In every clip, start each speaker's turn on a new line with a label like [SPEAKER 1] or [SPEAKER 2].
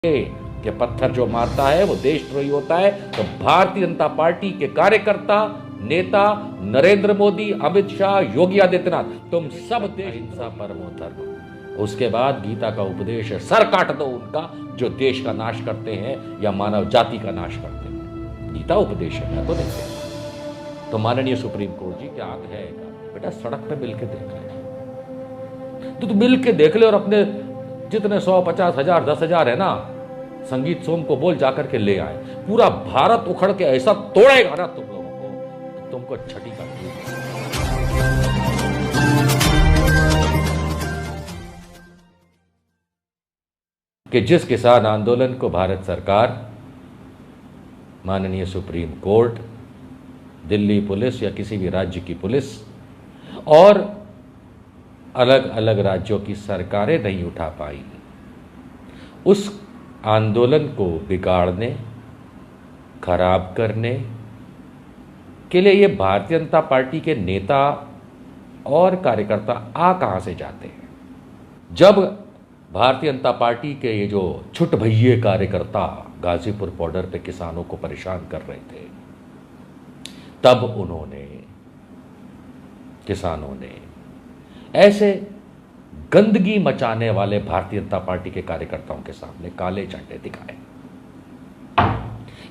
[SPEAKER 1] कि पत्थर जो मारता है वो देशद्रोही होता है। तो भारतीय जनता पार्टी के कार्यकर्ता, नेता नरेंद्र मोदी, अमित शाह, योगी आदित्यनाथ, तुम सब देश हिंसा परमो धर्म। उसके बाद गीता का उपदेश है, सर काट दो उनका जो देश का नाश करते हैं या मानव जाति का नाश करते हैं। गीता उपदेश है, मैं तो नहीं कहता। तो माननीय सुप्रीम कोर्ट जी क्या आग है बेटा, सड़क पे मिलके देख ले, तो मिल के देख ले और अपने जितने 100, 50 हजार, 10 हजार है ना, संगीत सोम को बोल जाकर के ले आए। पूरा भारत उखड़ के ऐसा तोड़ेगा ना तुम लोगों को, तुमको छठी का कि जिस किसान आंदोलन को भारत सरकार, माननीय सुप्रीम कोर्ट, दिल्ली पुलिस या किसी भी राज्य की पुलिस और अलग अलग राज्यों की सरकारें नहीं उठा पाई, उस आंदोलन को बिगाड़ने, खराब करने के लिए ये भारतीय जनता पार्टी के नेता और कार्यकर्ता आ कहां से जाते हैं। जब भारतीय जनता पार्टी के ये जो छुट भैये कार्यकर्ता गाजीपुर बॉर्डर पे किसानों को परेशान कर रहे थे, तब उन्होंने, किसानों ने ऐसे गंदगी मचाने वाले भारतीय जनता पार्टी के कार्यकर्ताओं के सामने काले झंडे दिखाए।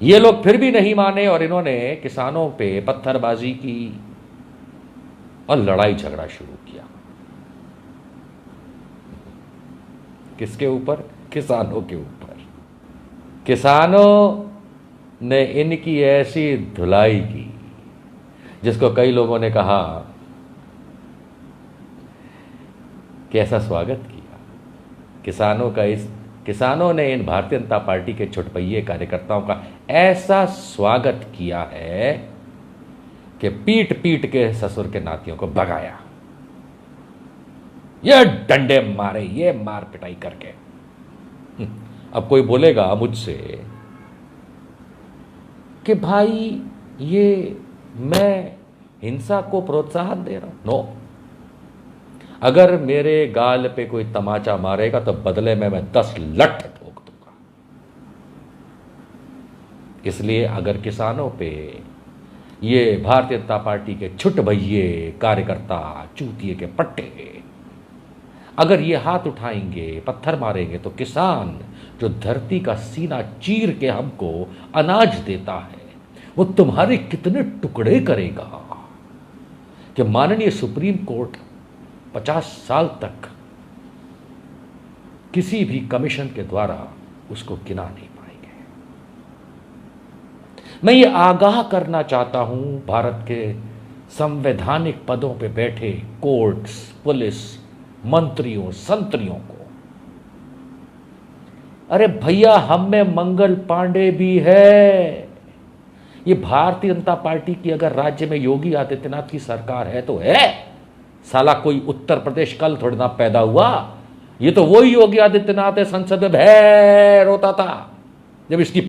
[SPEAKER 1] ये लोग फिर भी नहीं माने और इन्होंने किसानों पे पत्थरबाजी की और लड़ाई झगड़ा शुरू किया। किसके ऊपर? किसानों के ऊपर। किसानों ने इनकी ऐसी धुलाई की जिसको कई लोगों ने कहा कि ऐसा स्वागत किया किसानों ने इन भारतीय जनता पार्टी के छुटपैये कार्यकर्ताओं का ऐसा स्वागत किया है कि पीट पीट के ससुर के नातियों को भगाया, ये डंडे मारे, ये मार पिटाई करके। अब कोई बोलेगा मुझसे कि भाई ये मैं हिंसा को प्रोत्साहन दे रहा हूं। नो, अगर मेरे गाल पे कोई तमाचा मारेगा तो बदले में मैं 10 लठ ठोक दूंगा। इसलिए अगर किसानों पे ये भारतीय जनता पार्टी के छुट भैये कार्यकर्ता, चूतिए के पट्टे, अगर ये हाथ उठाएंगे, पत्थर मारेंगे, तो किसान जो धरती का सीना चीर के हमको अनाज देता है, वो तुम्हारे कितने टुकड़े करेगा कि माननीय सुप्रीम कोर्ट 50 साल तक किसी भी कमीशन के द्वारा उसको गिना नहीं पाएंगे। मैं ये आगाह करना चाहता हूं भारत के संवैधानिक पदों पे बैठे कोर्ट्स, पुलिस, मंत्रियों, संतरियों को, अरे भैया हम में मंगल पांडे भी है। ये भारतीय जनता पार्टी की अगर राज्य में योगी आदित्यनाथ की सरकार है तो है, साला कोई उत्तर प्रदेश कल थोड़ी ना पैदा हुआ। ये तो वही योगी आदित्यनाथ है, संसद में भैर रोता था जब इसकी,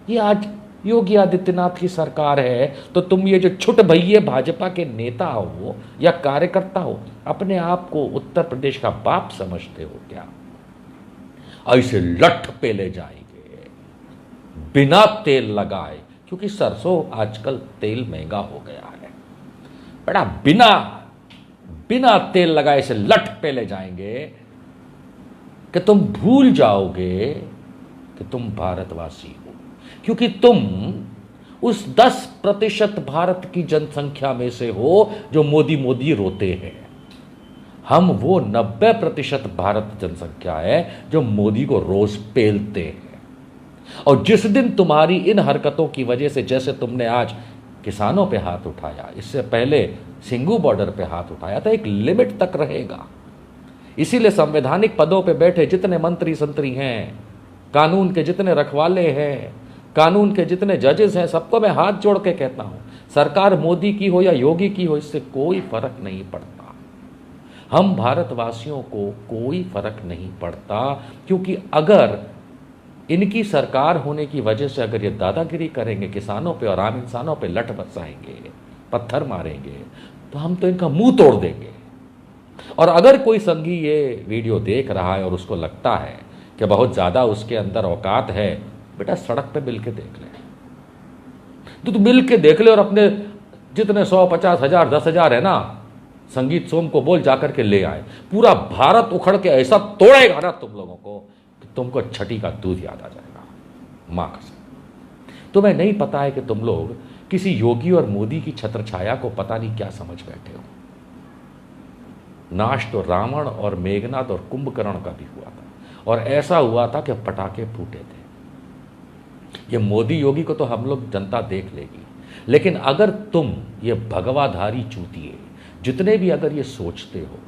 [SPEAKER 1] ये आज योगी आदित्यनाथ की सरकार है। तो तुम ये जो छुट भैये भाजपा के नेता हो या कार्यकर्ता हो, अपने आप को उत्तर प्रदेश का बाप समझते हो क्या? ऐसे लठ पे ले जाएंगे बिना तेल लगाए, क्योंकि सरसों आजकल तेल महंगा हो गया है बड़ा। बिना तेल लगाए से लठ पे ले जाएंगे कि तुम भूल जाओगे कि तुम भारतवासी हो, क्योंकि तुम उस 10% भारत की जनसंख्या में से हो जो मोदी मोदी रोते हैं। हम वो 90% भारत जनसंख्या है जो मोदी को रोज पेलते हैं। और जिस दिन तुम्हारी इन हरकतों की वजह से, जैसे तुमने आज किसानों पे हाथ उठाया, इससे पहले सिंगू बॉर्डर पे हाथ उठाया था, एक लिमिट तक रहेगा। इसीलिए संवैधानिक पदों पे बैठे जितने मंत्री संतरी हैं, कानून के जितने रखवाले हैं, कानून के जितने जजेस हैं, सबको मैं हाथ जोड़ के कहता हूं, सरकार मोदी की हो या योगी की हो, इससे कोई फर्क नहीं पड़ता। हम भारतवासियों को कोई फर्क नहीं पड़ता, क्योंकि अगर इनकी सरकार होने की वजह से अगर ये दादागिरी करेंगे किसानों पे और आम इंसानों पे लठ बरसाएंगे, पत्थर मारेंगे, तो हम तो इनका मुंह तोड़ देंगे। और अगर कोई संगी ये वीडियो देख रहा है और उसको लगता है कि बहुत ज़्यादा उसके अंदर औकात है, बेटा सड़क पे मिल के देख ले। तो मिल के देख ले और अपने जितने 100, 50 हजार, 10,000 है ना, संगीत सोम को बोल जाकर के ले आए। पूरा भारत उखड़ के ऐसा तोड़ेगा ना तुम लोगों को कि तुमको छठी का दूध याद आ जाएगा, मां कसम। तुम्हें नहीं पता है कि तुम लोग किसी योगी और मोदी की छत्र छाया को पता नहीं क्या समझ बैठे हो। नाश तो रावण और मेघनाद और कुंभकर्ण का भी हुआ था, और ऐसा हुआ था कि पटाखे फूटे थे। ये मोदी योगी को तो हम लोग जनता देख लेगी, लेकिन अगर तुम ये भगवाधारी चूतिए जितने भी अगर ये सोचते हो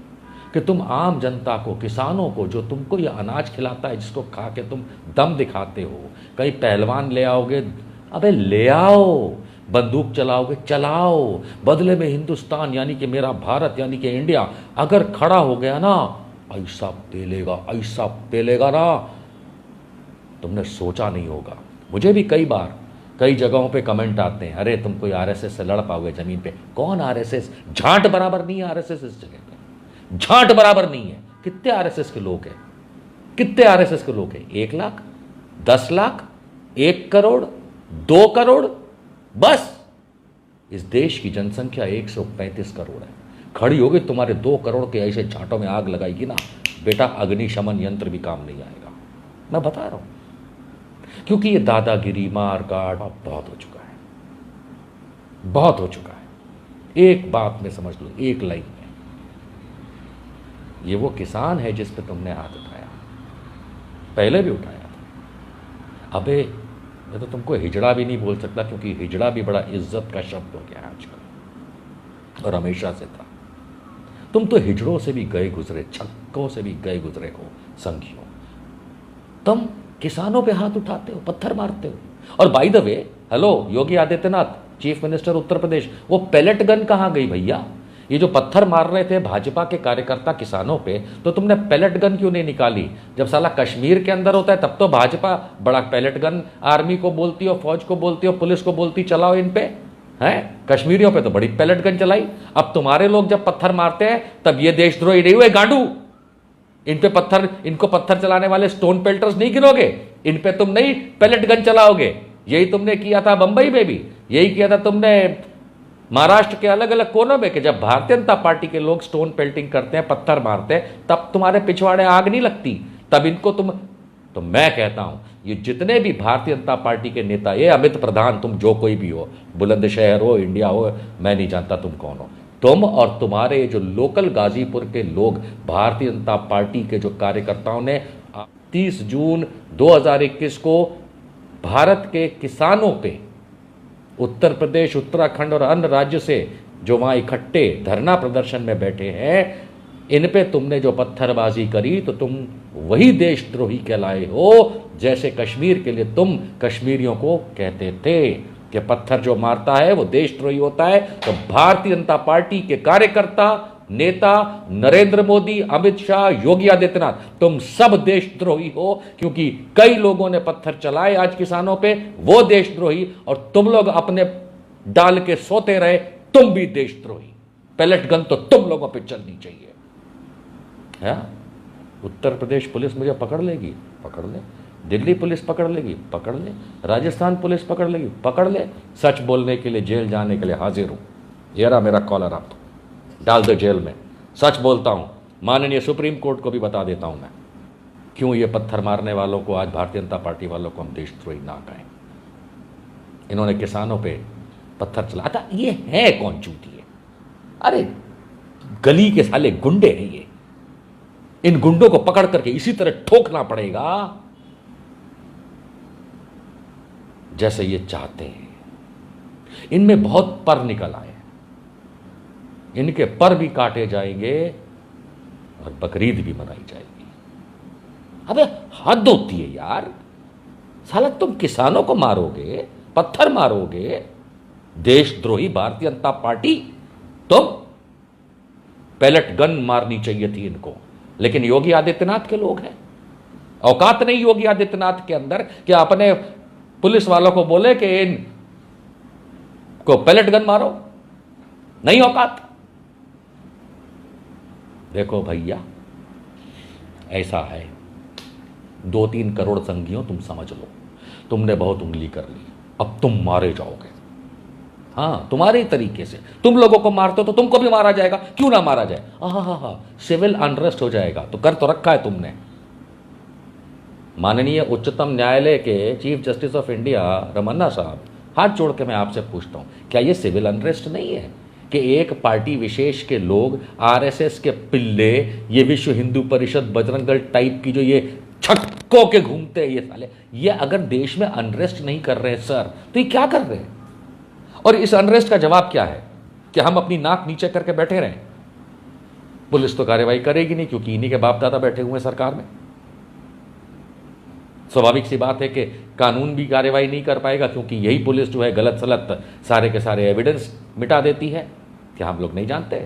[SPEAKER 1] कि तुम आम जनता को, किसानों को, जो तुमको ये अनाज खिलाता है, जिसको खा के तुम दम दिखाते हो, कहीं पहलवान ले आओगे, अबे ले आओ, बंदूक चलाओगे चलाओ, बदले में हिंदुस्तान यानी कि मेरा भारत यानी कि इंडिया अगर खड़ा हो गया ना, ऐसा पेलेगा ना, तुमने सोचा नहीं होगा। मुझे भी कई बार कई जगहों पे कमेंट आते हैं, अरे तुम कोई आरएसएस से लड़ पाओगे जमीन पे। कौन आरएसएस? झांट बराबर नहीं है आरएसएस इस जगह पे, झांट बराबर नहीं है। कितने आरएसएस के लोग हैं? कितने आरएसएस के लोग हैं? 1 लाख, 10 लाख, 1 करोड़, 2 करोड़? बस इस देश की जनसंख्या 135 करोड़ है। खड़ी होगी तुम्हारे 2 करोड़ के ऐसे झांटों में आग लगाएगी ना, बेटा अग्निशमन यंत्र भी काम नहीं आएगा। मैं बता रहा हूं, क्योंकि ये दादागिरी, मार काट बहुत हो चुका है, बहुत हो चुका है। एक बात में समझ लो, एक लाइन में, ये वो किसान है जिस पे तुमने हाथ उठाया, पहले भी उठाया था। अबे मैं तो तुमको हिजड़ा भी नहीं बोल सकता, क्योंकि हिजड़ा भी बड़ा इज्जत का शब्द हो गया आजकल, और हमेशा से था। तुम तो हिजड़ों से भी गए गुजरे, छक्कों से भी गए गुजरे हो संघियों। तुम किसानों पे हाथ उठाते हो, पत्थर मारते हो। और by the way, hello Yogi Adityanath, chief minister Uttar Pradesh, वो पैलेट गन कहाँ गई भैया? ये जो पत्थर मार रहे थे भाजपा के कार्यकर्ता किसानों पे, तो तुमने पैलेट गन क्यों नहीं निकाली? जब साला कश्मीर के अंदर होता है तब तो भाजपा बड़ा पैलेट गन आर्मी को बोलती हो, फौज को बोलती हो, पुलिस को बोलती चलाओ इन पे, हैं? कश्मीरियों पे तो बड़ी पैलेट गन चलाई। अब तुम्हारे लोग जब पत्थर मारते हैं तब ये देशद्रोही नहीं हुए गांडू? इन पे पत्थर, इनको पत्थर चलाने वाले स्टोन पेल्टर्स नहीं गिनोगे? इन पे तुम नहीं पैलेट गन चलाओगे? यही तुमने किया था बंबई में भी, यही किया था तुमने महाराष्ट्र के अलग अलग कोनों में, कि जब भारतीय जनता पार्टी के लोग स्टोन पेल्टिंग करते हैं, पत्थर मारते हैं, तब तुम्हारे पिछवाड़े आग नहीं लगती, तब इनको तुम। तो मैं कहता हूं, ये जितने भी भारतीय जनता पार्टी के नेता, ये अमित प्रधान, तुम जो कोई भी हो, बुलंदशहर हो, इंडिया हो, मैं नहीं जानता तुम कौन हो, तुम और तुम्हारे जो लोकल गाजीपुर के लोग, भारतीय जनता पार्टी के जो कार्यकर्ताओं ने 30 जून 2021 को भारत के किसानों पे, उत्तर प्रदेश, उत्तराखंड और अन्य राज्य से जो वहां इकट्ठे धरना प्रदर्शन में बैठे हैं, इन पे तुमने जो पत्थरबाजी करी, तो तुम वही देशद्रोही कहलाए हो जैसे कश्मीर के लिए तुम कश्मीरियों को कहते थे कि पत्थर जो मारता है वो देशद्रोही होता है। तो भारतीय जनता पार्टी के कार्यकर्ता, नेता, नरेंद्र मोदी, अमित शाह, योगी आदित्यनाथ, तुम सब देशद्रोही हो, क्योंकि कई लोगों ने पत्थर चलाए आज किसानों पे, वो देशद्रोही, और तुम लोग अपने डाल के सोते रहे, तुम भी देशद्रोही। पैलेट गन तो तुम लोगों पे चलनी चाहिए। है? उत्तर प्रदेश पुलिस मुझे पकड़ लेगी, पकड़ ले। दिल्ली पुलिस पकड़ लेगी, पकड़ ले। राजस्थान पुलिस पकड़ लेगी, पकड़ ले। सच बोलने के लिए जेल जाने के लिए हाजिर हूं। ये रहा मेरा कॉलर, आप डाल दो जेल में। सच बोलता हूं, माननीय सुप्रीम कोर्ट को भी बता देता हूं मैं, क्यों ये पत्थर मारने वालों को, आज भारतीय जनता पार्टी वालों को हम देशद्रोही ना कहें। इन्होंने किसानों पे पत्थर चलाता, ये है कौन चूतिए? अरे गली के साले गुंडे हैं ये। इन गुंडों को पकड़ करके इसी तरह ठोकना पड़ेगा जैसे ये चाहते हैं। इनमें बहुत पर निकल आए, इनके पर भी काटे जाएंगे और बकरीद भी मनाई जाएगी। अबे हद होती है यार, साला तुम किसानों को मारोगे, पत्थर मारोगे, देशद्रोही भारतीय जनता पार्टी। तुम पैलेट गन मारनी चाहिए थी इनको, लेकिन योगी आदित्यनाथ के लोग हैं। औकात नहीं योगी आदित्यनाथ के अंदर कि अपने पुलिस वालों को बोले कि इन को पैलेट गन मारो, नहीं औकात। देखो भैया, ऐसा है, 2-3 करोड़ संगियों तुम समझ लो, तुमने बहुत उंगली कर ली, अब तुम मारे जाओगे। हाँ, तुम्हारे तरीके से तुम लोगों को मारते हो तो तुमको भी मारा जाएगा, क्यों ना मारा जाए। हाँ, सिविल अनरेस्ट हो जाएगा, तो कर तो रखा है तुमने। माननीय उच्चतम न्यायालय के chief justice of India Ramana साहब, हाथ जोड़ के मैं आपसे पूछता हूं, क्या ये सिविल अनरेस्ट नहीं है कि एक पार्टी विशेष के लोग, आरएसएस के पिल्ले, ये विश्व हिंदू परिषद, बजरंग दल टाइप की जो ये छक्कों के घूमते हैं ये साले, ये अगर देश में अनरेस्ट नहीं कर रहे हैं सर, तो ये क्या कर रहे हैं? और इस अनरेस्ट का जवाब क्या है कि हम अपनी नाक नीचे करके बैठे रहें? पुलिस तो कार्रवाई करेगी नहीं, क्योंकि इन्हीं के बाप दादा बैठे हुए हैं सरकार में। स्वाभाविक सी बात है कि कानून भी कार्रवाई नहीं कर पाएगा, क्योंकि यही पुलिस जो है गलत सलत सारे के सारे एविडेंस मिटा देती है। क्या हम लोग नहीं जानते?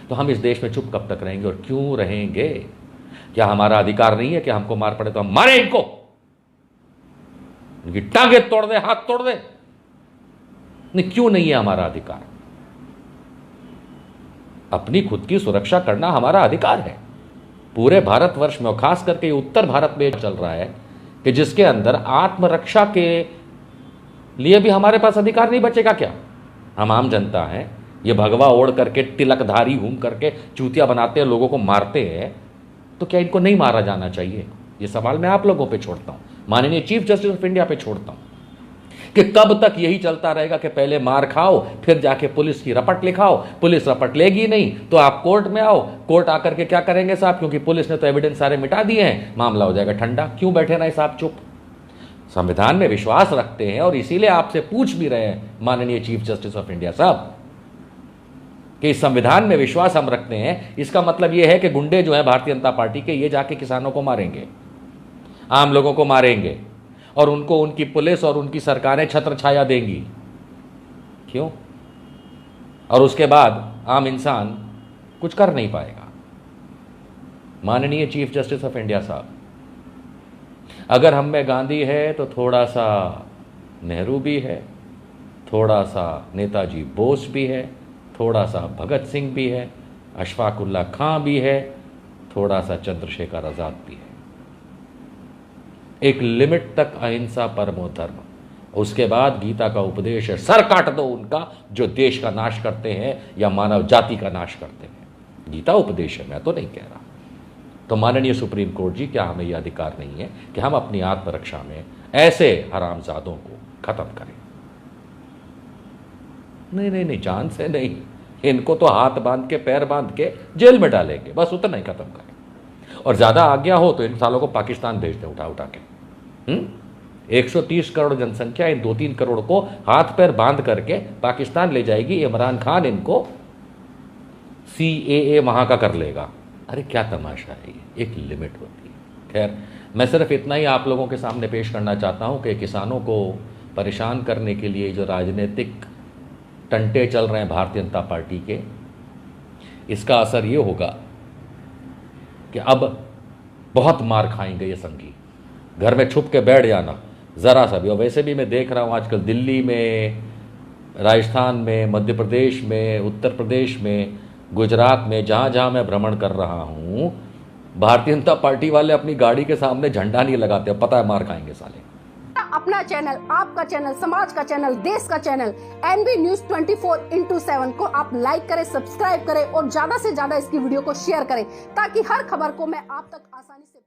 [SPEAKER 1] तो हम इस देश में चुप कब तक रहेंगे और क्यों रहेंगे? क्या हमारा अधिकार नहीं है कि हमको मार पड़े तो हम मारे इनको, इनकी टांगे तोड़ दे, हाथ तोड़ दे? नहीं, क्यों नहीं है हमारा अधिकार? अपनी खुद की सुरक्षा करना हमारा अधिकार है। पूरे भारतवर्ष में और खास करके उत्तर भारत में चल रहा है कि जिसके अंदर आत्मरक्षा के लिए भी हमारे पास अधिकार नहीं बचेगा क्या? हम आम जनता हैं, ये भगवा ओढ़ करके, तिलकधारी घूम करके चूतिया बनाते हैं, लोगों को मारते हैं, तो क्या इनको नहीं मारा जाना चाहिए? ये सवाल मैं आप लोगों पे छोड़ता हूं, माननीय चीफ जस्टिस ऑफ इंडिया पे छोड़ता हूं, कि कब तक यही चलता रहेगा कि पहले मार खाओ, फिर जाके पुलिस की रपट लिखाओ, पुलिस रपट लेगी नहीं तो आप कोर्ट में आओ, कोर्ट आकर के क्या करेंगे साहब, क्योंकि पुलिस ने तो एविडेंस सारे मिटा दिए हैं, मामला हो जाएगा ठंडा। क्यों बैठे रहे साहब चुप? संविधान में विश्वास रखते हैं और इसीलिए आपसे पूछ भी रहे हैं माननीय चीफ जस्टिस ऑफ इंडिया साहब, कि इस संविधान में विश्वास हम रखते हैं, इसका मतलब यह है कि गुंडे जो है भारतीय जनता पार्टी के, ये जाके किसानों को मारेंगे, आम लोगों को मारेंगे, और उनको उनकी पुलिस और उनकी सरकारें छत्र छाया देंगी। क्यों? और उसके बाद आम इंसान कुछ कर नहीं पाएगा। माननीय चीफ जस्टिस ऑफ इंडिया साहब, अगर हम में गांधी है तो थोड़ा सा नेहरू भी है, थोड़ा सा नेताजी बोस भी है, थोड़ा सा भगत सिंह भी है, अशफाकुल्ला खां भी है, थोड़ा सा चंद्रशेखर आजाद भी है। एक लिमिट तक अहिंसा परमो धर्म, उसके बाद गीता का उपदेश है, सर काट दो उनका जो देश का नाश करते हैं या मानव जाति का नाश करते हैं। गीता उपदेश है, मैं तो नहीं कह रहा। तो माननीय सुप्रीम कोर्ट जी, क्या हमें यह अधिकार नहीं है कि हम अपनी आत्मरक्षा में ऐसे हरामजादों को खत्म करें? नहीं, जान से नहीं, इनको तो हाथ बांध के, पैर बांध के जेल में डालेंगे, बस उतना ही खत्म करें। और ज्यादा आज्ञा हो तो इन सालों को पाकिस्तान भेज दें उठा उठा के। 130 करोड़ जनसंख्या, इन 2-3 करोड़ को हाथ पैर बांध करके पाकिस्तान ले जाएगी, इमरान खान इनको CAA वहां का कर लेगा। अरे क्या तमाशा है ये, एक लिमिट होती है। खैर, मैं सिर्फ इतना ही आप लोगों के सामने पेश करना चाहता हूं कि किसानों को परेशान करने के लिए जो राजनीतिक टंटे चल रहे हैं भारतीय जनता पार्टी के, इसका असर ये होगा कि अब बहुत मार खाएंगे ये संघी। घर में छुप के बैठ जाना ज़रा सा भी। और वैसे भी मैं देख रहा हूँ आजकल दिल्ली में, राजस्थान में, मध्य प्रदेश में, उत्तर प्रदेश में, गुजरात में, जहाँ जहाँ मैं भ्रमण कर रहा हूँ, भारतीय जनता पार्टी वाले अपनी गाड़ी के सामने झंडा नहीं लगाते, पता है मार खाएंगे साले।
[SPEAKER 2] अपना चैनल, आपका चैनल, समाज का चैनल, देश का चैनल NV News 24/7 को आप लाइक करें, सब्सक्राइब करें और ज्यादा से ज्यादा इसकी वीडियो को शेयर करें, ताकि हर खबर को मैं आप तक आसानी से